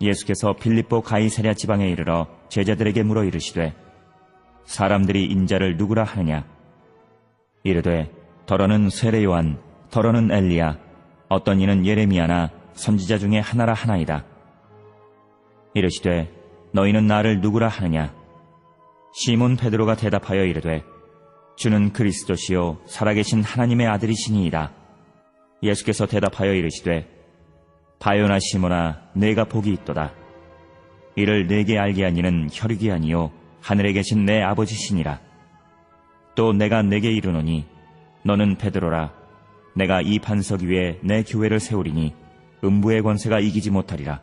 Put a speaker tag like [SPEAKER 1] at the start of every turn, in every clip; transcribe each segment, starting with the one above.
[SPEAKER 1] 예수께서 빌립보 가이사랴 지방에 이르러 제자들에게 물어 이르시되 사람들이 인자를 누구라 하느냐? 이르되 더러는 세례 요한, 더러는 엘리야, 어떤 이는 예레미야나 선지자 중에 하나라 하나이다. 이르시되 너희는 나를 누구라 하느냐? 시몬 베드로가 대답하여 이르되 주는 그리스도시요 살아계신 하나님의 아들이시니이다. 예수께서 대답하여 이르시되 바요나 시몬아 내가 복이 있도다. 이를 내게 알게 한 이는 혈육이 아니요 하늘에 계신 내 아버지시니라. 또 내가 내게 이르노니 너는 베드로라. 내가 이 반석 위에 내 교회를 세우리니 음부의 권세가 이기지 못하리라.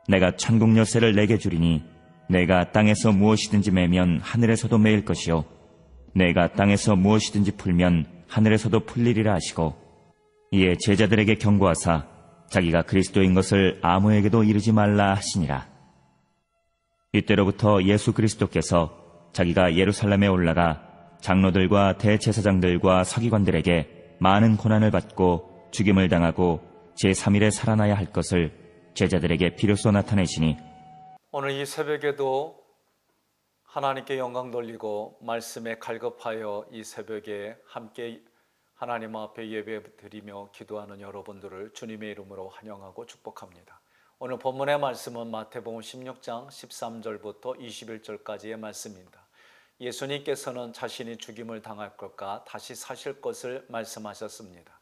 [SPEAKER 1] 내가 천국 열쇠를 내게 주리니 내가 땅에서 무엇이든지 매면 하늘에서도 매일 것이요 내가 땅에서 무엇이든지 풀면 하늘에서도 풀리리라 하시고 이에 제자들에게 경고하사 자기가 그리스도인 것을 아무에게도 이르지 말라 하시니라. 이때로부터 예수 그리스도께서 자기가 예루살렘에 올라가 장로들과 대제사장들과 서기관들에게 많은 고난을 받고 죽임을 당하고 제3일에 살아나야 할 것을 제자들에게 비로소 나타내시니
[SPEAKER 2] 오늘 이 새벽에도 하나님께 영광 돌리고 말씀에 갈급하여 이 새벽에 함께 하나님 앞에 예배 드리며 기도하는 여러분들을 주님의 이름으로 환영하고 축복합니다. 오늘 본문의 말씀은 마태복음 16장 13절부터 21절까지의 말씀입니다. 예수님께서는 자신이 죽임을 당할 것과 다시 사실 것을 말씀하셨습니다.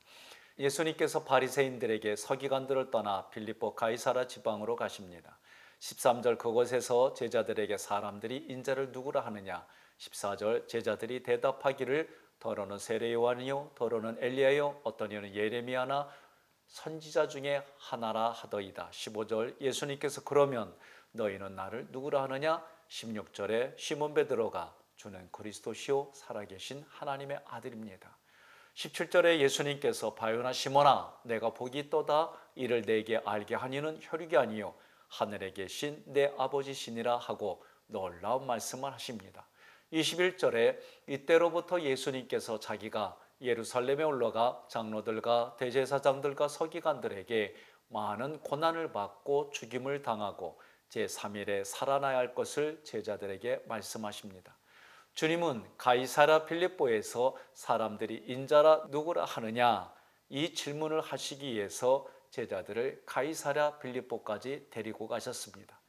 [SPEAKER 2] 예수님께서 바리새인들에게 서기관들을 떠나 빌립보 가이사랴 지방으로 가십니다. 13절 그곳에서 제자들에게 사람들이 인자를 누구라 하느냐? 14절 제자들이 대답하기를 더러는 세례 요한이요 더러는 엘리야요 어떤 이는 예레미야나 선지자 중에 하나라 하더이다. 15절 예수님께서 그러면 너희는 나를 누구라 하느냐? 16절에 시몬 베드로가 주는 그리스도시요 살아계신 하나님의 아들입니다. 17절에 예수님께서 바요나 시몬아 내가 복이 있도다. 이를 내게 알게 하니는 혈육이 아니요 하늘에 계신 내 아버지시니라 하고 놀라운 말씀을 하십니다. 21절에 이때로부터 예수님께서 자기가 예루살렘에 올라가 장로들과 대제사장들과 서기관들에게 많은 고난을 받고 죽임을 당하고 제3일에 살아나야 할 것을 제자들에게 말씀하십니다. 주님은 가이사랴 빌립보에서 사람들이 인자라 누구라 하느냐 이 질문을 하시기 위해서 제자들을 가이사랴 빌립보까지 데리고 가셨습니다.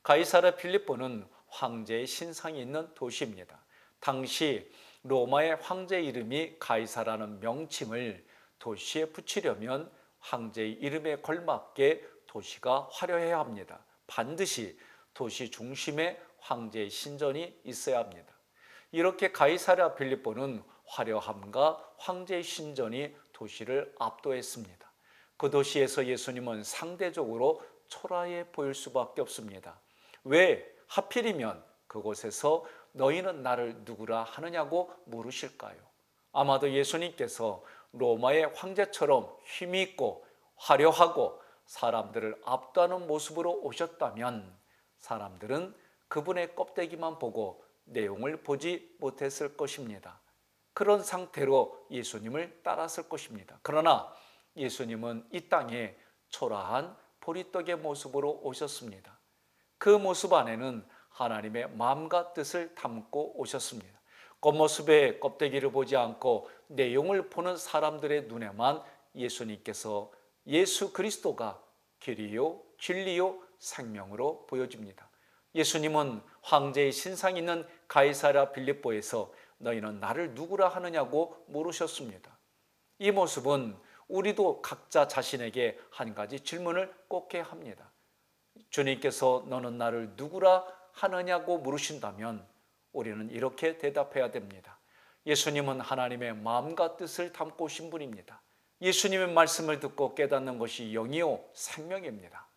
[SPEAKER 2] 가이사랴 빌립보는 황제의 신상이 있는 도시입니다. 당시 로마의 황제 이름이 가이사라는 명칭을 도시에 붙이려면 황제의 이름에 걸맞게 도시가 화려해야 합니다. 반드시 도시 중심에 황제의 신전이 있어야 합니다. 이렇게 가이사랴 빌립보는 화려함과 황제의 신전이 도시를 압도했습니다. 그 도시에서 예수님은 상대적으로 초라해 보일 수밖에 없습니다. 왜 하필이면 그곳에서 너희는 나를 누구라 하느냐고 물으실까요? 아마도 예수님께서 로마의 황제처럼 힘이 있고 화려하고 사람들을 압도하는 모습으로 오셨다면 사람들은 그분의 껍데기만 보고 내용을 보지 못했을 것입니다. 그런 상태로 예수님을 따랐을 것입니다. 그러나 예수님은 이 땅에 초라한 보리떡의 모습으로 오셨습니다. 그 모습 안에는 하나님의 마음과 뜻을 담고 오셨습니다. 겉모습의 껍데기를 보지 않고 내용을 보는 사람들의 눈에만 예수님께서 예수 그리스도가 길이요 진리요 생명으로 보여집니다. 예수님은 황제의 신상 있는 가이사랴 빌립보에서 너희는 나를 누구라 하느냐고 물으셨습니다. 이 모습은 우리도 각자 자신에게 한 가지 질문을 꼭 해야 합니다. 주님께서 너는 나를 누구라 하느냐고 물으신다면 우리는 이렇게 대답해야 됩니다. 예수님은 하나님의 마음과 뜻을 담고 오신 분입니다. 예수님의 말씀을 듣고 깨닫는 것이 영이요 생명입니다.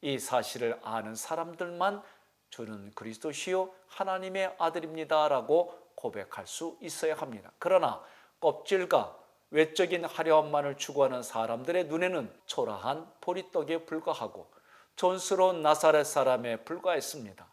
[SPEAKER 2] 이 사실을 아는 사람들만 주는 그리스도시요 하나님의 아들입니다 라고 고백할 수 있어야 합니다. 그러나 껍질과 외적인 화려함만을 추구하는 사람들의 눈에는 초라한 보리떡에 불과하고 촌스러운 나사렛 사람에 불과했습니다.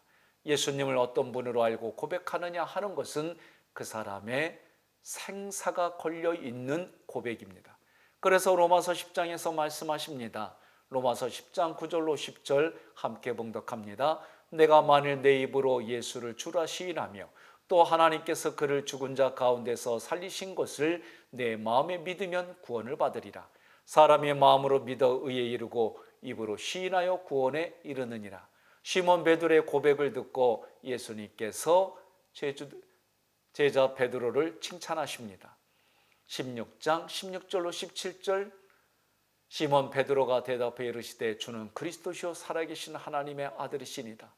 [SPEAKER 2] 예수님을 어떤 분으로 알고 고백하느냐 하는 것은 그 사람의 생사가 걸려있는 고백입니다. 그래서 로마서 10장에서 말씀하십니다. 로마서 10장 9절로 10절 함께 봉독합니다. 내가 만일 내 입으로 예수를 주라 시인하며 또 하나님께서 그를 죽은 자 가운데서 살리신 것을 내 마음에 믿으면 구원을 받으리라. 사람의 마음으로 믿어 의에 이르고 입으로 시인하여 구원에 이르느니라. 시몬 베드로의 고백을 듣고 예수님께서 제자 베드로를 칭찬하십니다. 16장 16절로 17절 시몬 베드로가 대답하여 이르시되 주는 그리스도시요 살아계신 하나님의 아들이시니라.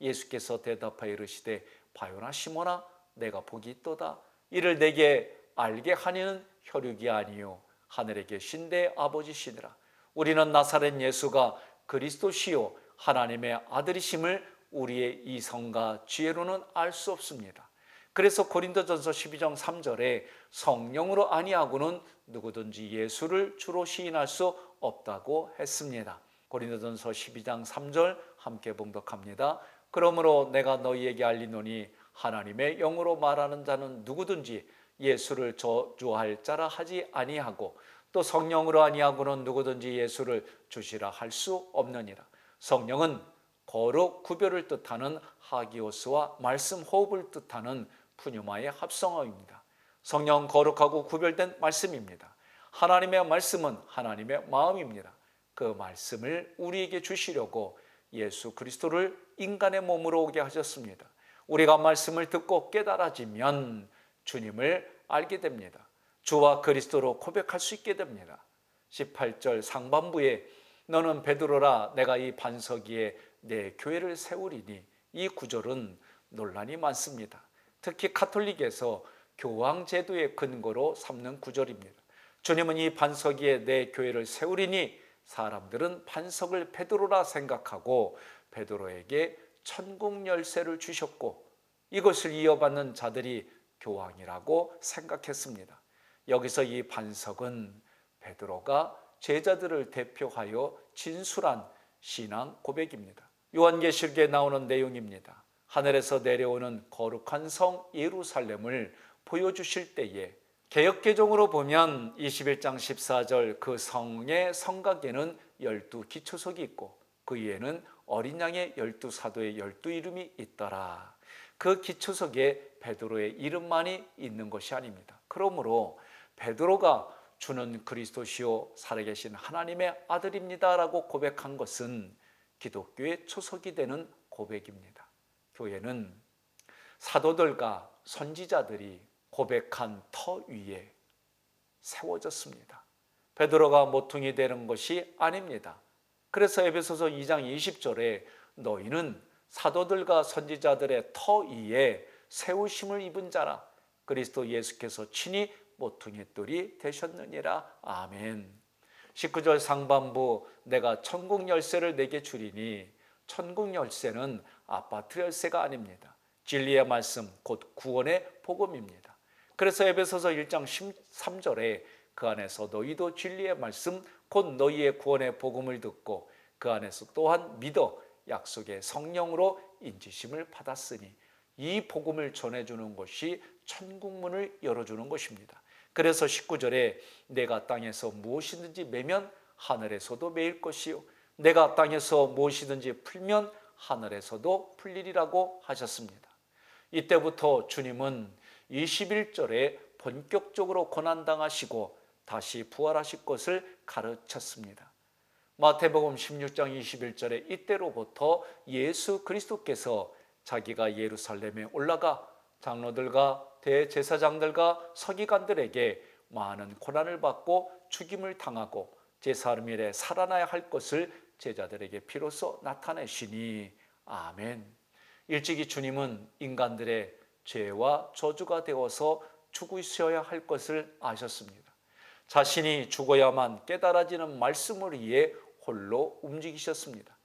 [SPEAKER 2] 예수께서 대답하여 이르시되 바요나 시몬아 내가 복이 있도다. 이를 내게 알게 하니는 혈육이 아니요 하늘에 계신 내 아버지시니라. 우리는 나사렛 예수가 그리스도시요 하나님의 아들이심을 우리의 이성과 지혜로는 알 수 없습니다. 그래서 고린도전서 12장 3절에 성령으로 아니하고는 누구든지 예수를 주로 시인할 수 없다고 했습니다. 고린도전서 12장 3절 함께 봉독합니다. 그러므로 내가 너희에게 알리노니 하나님의 영으로 말하는 자는 누구든지 예수를 저주할 자라 하지 아니하고 또 성령으로 아니하고는 누구든지 예수를 주시라 할 수 없느니라. 성령은 거룩 구별을 뜻하는 하기오스와 말씀 호흡을 뜻하는 푸뉴마의 합성어입니다. 성령 거룩하고 구별된 말씀입니다. 하나님의 말씀은 하나님의 마음입니다. 그 말씀을 우리에게 주시려고 예수 그리스도를 인간의 몸으로 오게 하셨습니다. 우리가 말씀을 듣고 깨달아지면 주님을 알게 됩니다. 주와 그리스도로 고백할 수 있게 됩니다. 18절 상반부에 너는 베드로라 내가 이 반석 위에 내 교회를 세우리니 이 구절은 논란이 많습니다. 특히 카톨릭에서 교황 제도의 근거로 삼는 구절입니다. 주님은 이 반석 위에 내 교회를 세우리니 사람들은 반석을 베드로라 생각하고 베드로에게 천국 열쇠를 주셨고 이것을 이어받는 자들이 교황이라고 생각했습니다. 여기서 이 반석은 베드로가 제자들을 대표하여 진술한 신앙 고백입니다. 요한계시록에 나오는 내용입니다. 하늘에서 내려오는 거룩한 성 예루살렘을 보여주실 때에 개역개정으로 보면 21장 14절 그 성의 성곽에는 12기초석이 있고 그 위에는 어린 양의 12사도의 12이름이 있더라. 그 기초석에 베드로의 이름만이 있는 것이 아닙니다. 그러므로 베드로가 주는 그리스도시요 살아계신 하나님의 아들입니다 라고 고백한 것은 기독교의 초석이 되는 고백입니다. 교회는 사도들과 선지자들이 고백한 터 위에 세워졌습니다. 베드로가 모퉁이 되는 것이 아닙니다. 그래서 에베소서 2장 20절에 너희는 사도들과 선지자들의 터 위에 세우심을 입은 자라 그리스도 예수께서 친히 모퉁이 돌이 되셨느니라. 아멘. 19절 상반부 내가 천국 열쇠를 내게 주리니 천국 열쇠는 아파트 열쇠가 아닙니다. 진리의 말씀 곧 구원의 복음입니다. 그래서 에베소서 1장 13절에 그 안에서 너희도 진리의 말씀 곧 너희의 구원의 복음을 듣고 그 안에서 또한 믿어 약속의 성령으로 인지심을 받았으니 이 복음을 전해주는 것이 천국문을 열어주는 것입니다. 그래서 19절에 내가 땅에서 무엇이든지 매면 하늘에서도 매일 것이요 내가 땅에서 무엇이든지 풀면 하늘에서도 풀리리라고 하셨습니다. 이때부터 주님은 21절에 본격적으로 고난당하시고 다시 부활하실 것을 가르쳤습니다. 마태복음 16장 21절에 이때로부터 예수 그리스도께서 자기가 예루살렘에 올라가 장로들과 대제사장들과 서기관들에게 많은 고난을 받고 죽임을 당하고 제3일에 살아나야 할 것을 제자들에게 비로소 나타내시니 아멘. 일찍이 주님은 인간들의 죄와 저주가 되어서 죽으셔야 할 것을 아셨습니다. 자신이 죽어야만 깨달아지는 말씀을 위해 홀로 움직이셨습니다.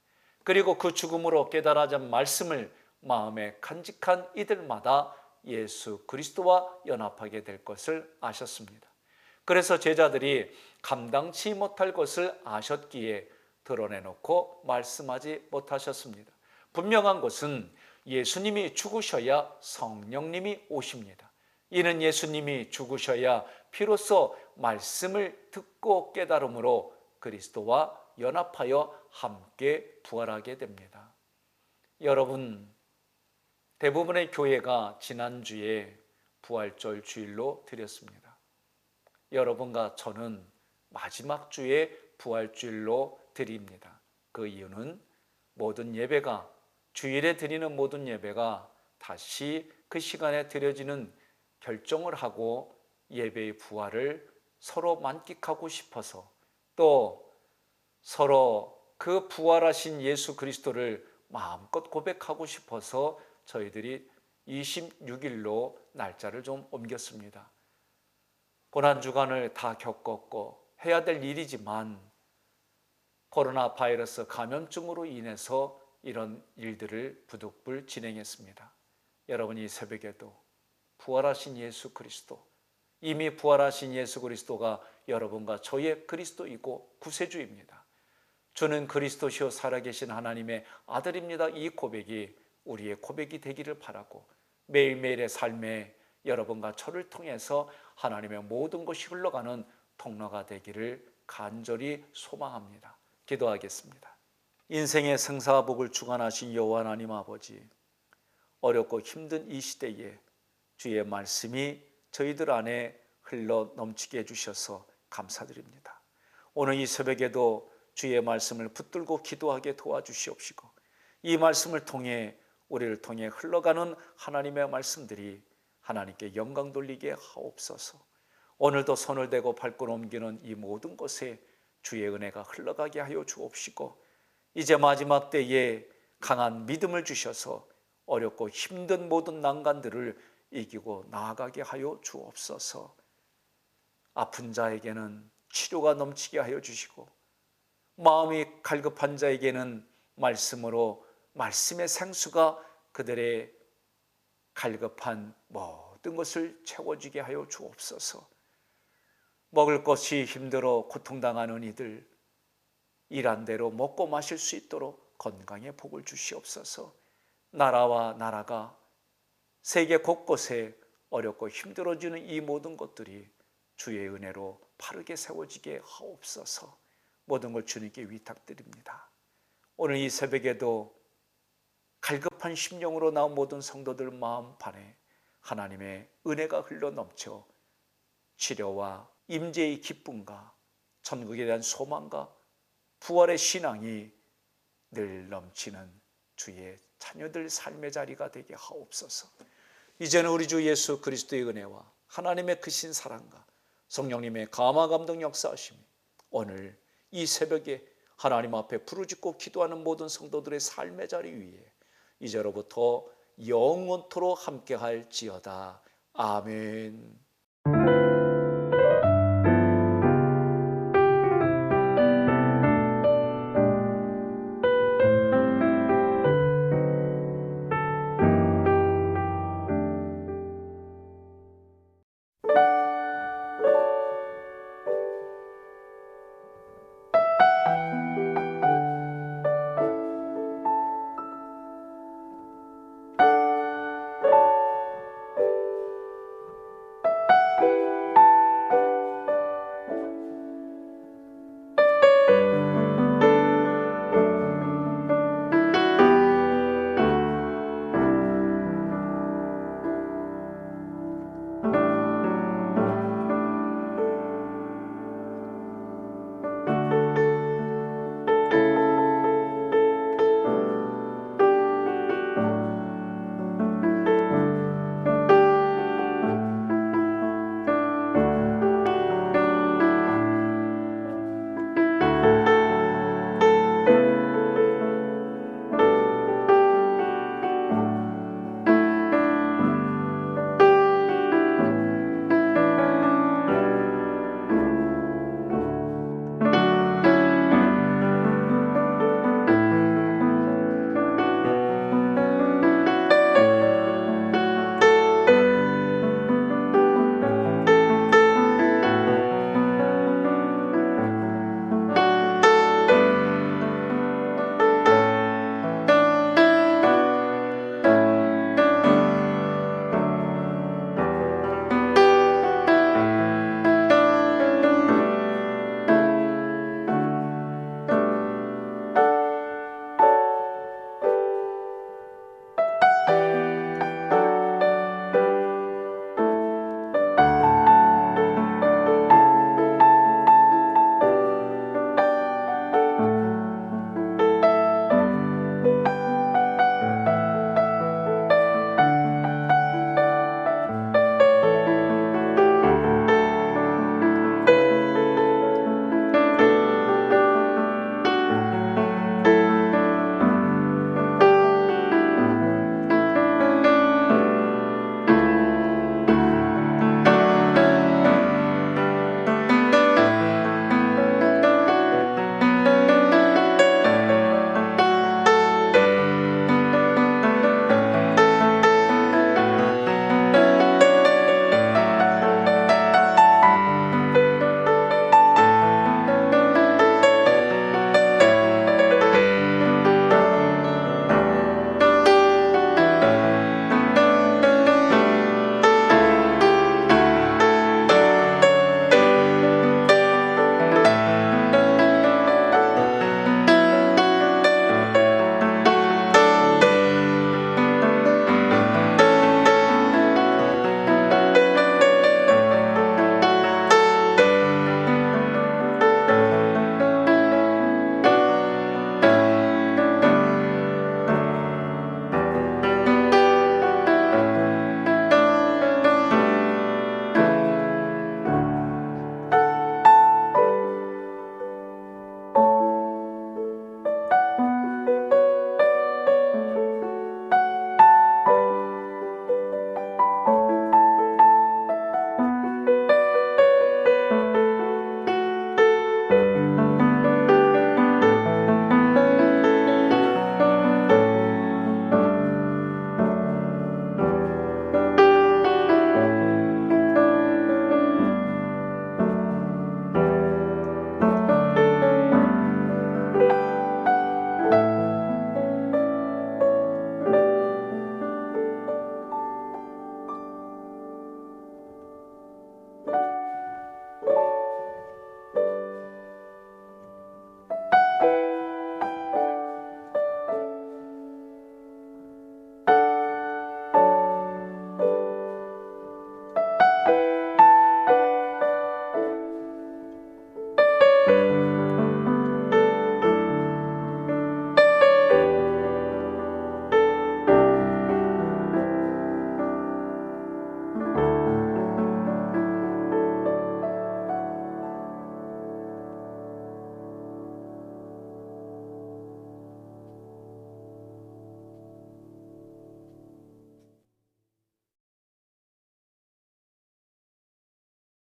[SPEAKER 2] 그리고 그 죽음으로 깨달아진 말씀을 마음에 간직한 이들마다 예수 그리스도와 연합하게 될 것을 아셨습니다. 그래서 제자들이 감당치 못할 것을 아셨기에 드러내놓고 말씀하지 못하셨습니다. 분명한 것은 예수님이 죽으셔야 성령님이 오십니다. 이는 예수님이 죽으셔야 비로소 말씀을 듣고 깨달음으로 그리스도와 연합하여 함께 부활하게 됩니다. 여러분, 대부분의 교회가 지난주에 부활절 주일로 드렸습니다. 여러분과 저는 마지막 주에 부활주일로 드립니다. 그 이유는 모든 예배가, 주일에 드리는 모든 예배가 다시 그 시간에 드려지는 결정을 하고 예배의 부활을 서로 만끽하고 싶어서, 또 서로 그 부활하신 예수 그리스도를 마음껏 고백하고 싶어서 저희들이 26일로 날짜를 좀 옮겼습니다. 고난주간을 다 겪었고 해야 될 일이지만 코로나 바이러스 감염증으로 인해서 이런 일들을 부득불 진행했습니다. 여러분이 새벽에도 부활하신 예수 그리스도, 이미 부활하신 예수 그리스도가 여러분과 저의 그리스도이고 구세주입니다. 주는 그리스도시요 살아계신 하나님의 아들입니다. 이 고백이 우리의 고백이 되기를 바라고, 매일매일의 삶에 여러분과 저를 통해서 하나님의 모든 것이 흘러가는 통로가 되기를 간절히 소망합니다. 기도하겠습니다. 인생의 생사복을 주관하신 여호와 하나님 아버지, 어렵고 힘든 이 시대에 주의 말씀이 저희들 안에 흘러 넘치게 해주셔서 감사드립니다. 오늘 이 새벽에도 주의 말씀을 붙들고 기도하게 도와주시옵시고, 이 말씀을 통해 우리를 통해 흘러가는 하나님의 말씀들이 하나님께 영광 돌리게 하옵소서. 오늘도 손을 대고 발걸음 옮기는 이 모든 것에 주의 은혜가 흘러가게 하여 주옵시고, 이제 마지막 때에 강한 믿음을 주셔서 어렵고 힘든 모든 난관들을 이기고 나아가게 하여 주옵소서. 아픈 자에게는 치료가 넘치게 하여 주시고, 마음이 갈급한 자에게는 말씀으로 말씀의 생수가 그들의 갈급한 모든 것을 채워주게 하여 주옵소서. 먹을 것이 힘들어 고통당하는 이들, 일한 대로 먹고 마실 수 있도록 건강의 복을 주시옵소서. 나라와 나라가 세계 곳곳에 어렵고 힘들어지는 이 모든 것들이 주의 은혜로 바르게 세워지게 하옵소서. 모든 걸 주님께 위탁드립니다. 오늘 이 새벽에도 갈급한 심령으로 나온 모든 성도들 마음판에 하나님의 은혜가 흘러넘쳐 치료와 임재의 기쁨과 천국에 대한 소망과 부활의 신앙이 늘 넘치는 주의 자녀들 삶의 자리가 되게 하옵소서. 이제는 우리 주 예수 그리스도의 은혜와 하나님의 크신 사랑과 성령님의 감화 감동 역사하심이 오늘 이 새벽에 하나님 앞에 부르짖고 기도하는 모든 성도들의 삶의 자리 위에 이제로부터 영원토록 함께할지어다. 아멘.